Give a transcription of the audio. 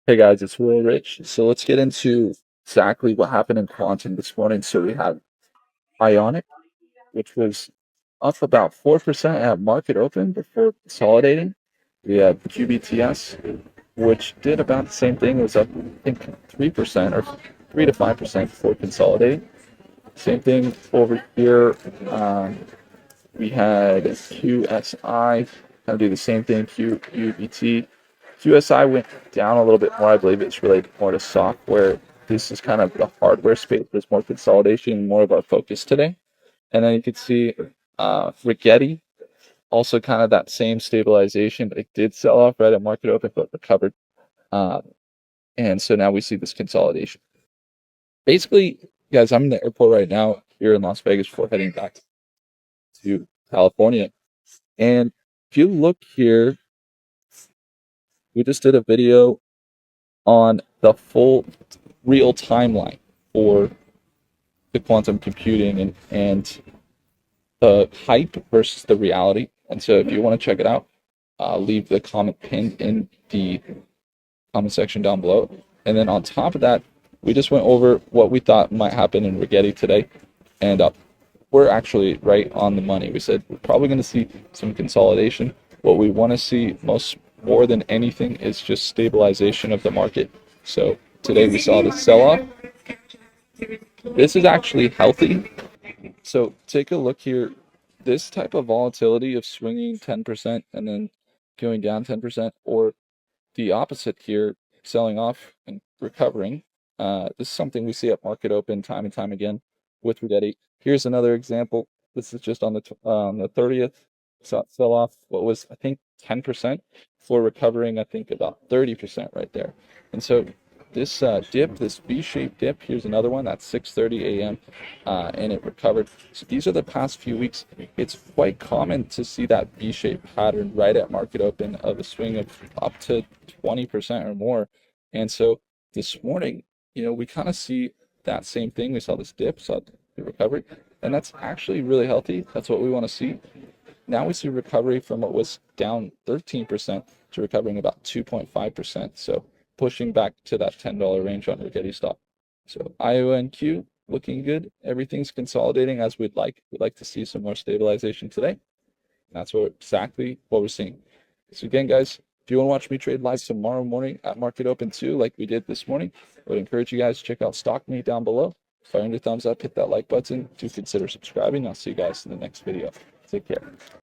Hey guys, it's Will Rich. So let's get into exactly what happened in quantum this morning. So we had Ionic, which was up about 4% at market open before consolidating. We had QBTS, which did about the same thing. It was up, I think, 3% or 3 to 5% before consolidating. Same thing over here. We had QSI kind of do the same thing. QUBT. QSI went down a little bit more. I believe it's related more to software. This is kind of the hardware space. There's more consolidation, more of our focus today. And then you can see Rigetti, also kind of that same stabilization. It did sell off right at market open, but recovered. Uh, and so now we see this consolidation. Basically, guys, I'm in the airport right now here in Las Vegas before heading back to California. And if you look here, we just did a video on the full real timeline for the quantum computing and the hype versus the reality. And so if you want to check it out, leave the comment pinned in the comment section down below. And then on top of that, we just went over what we thought might happen in Rigetti today. And we're actually right on the money. We said we're probably going to see some consolidation. What we want to see more than anything is just stabilization of the market. So today we saw the sell-off. This is actually healthy. So take a look here. This type of volatility of swinging 10% and then going down 10%, or the opposite here, selling off and recovering. This is something we see at market open time and time again with Rigetti. Here's another example. This is just on the 30th. Sell off what was, I think, 10% for recovering, I think, about 30% right there. And so this dip, this V-shaped dip, here's another one. That's 6:30 a.m. And it recovered. So these are the past few weeks. It's quite common to see that V-shaped pattern right at market open of a swing of up to 20% or more. And so this morning, we kind of see that same thing. We saw this dip, saw the recovery, and that's actually really healthy. That's what we want to see. Now we see recovery from what was down 13% to recovering about 2.5%. So pushing back to that $10 range on Rigetti stock. So IONQ looking good. Everything's consolidating as we'd like. We'd like to see some more stabilization today. That's exactly what we're seeing. So again, guys, if you want to watch me trade live tomorrow morning at market open too, like we did this morning, I would encourage you guys to check out Stock Me down below. Fire your thumbs up, hit that like button, do consider subscribing. I'll see you guys in the next video. Take care.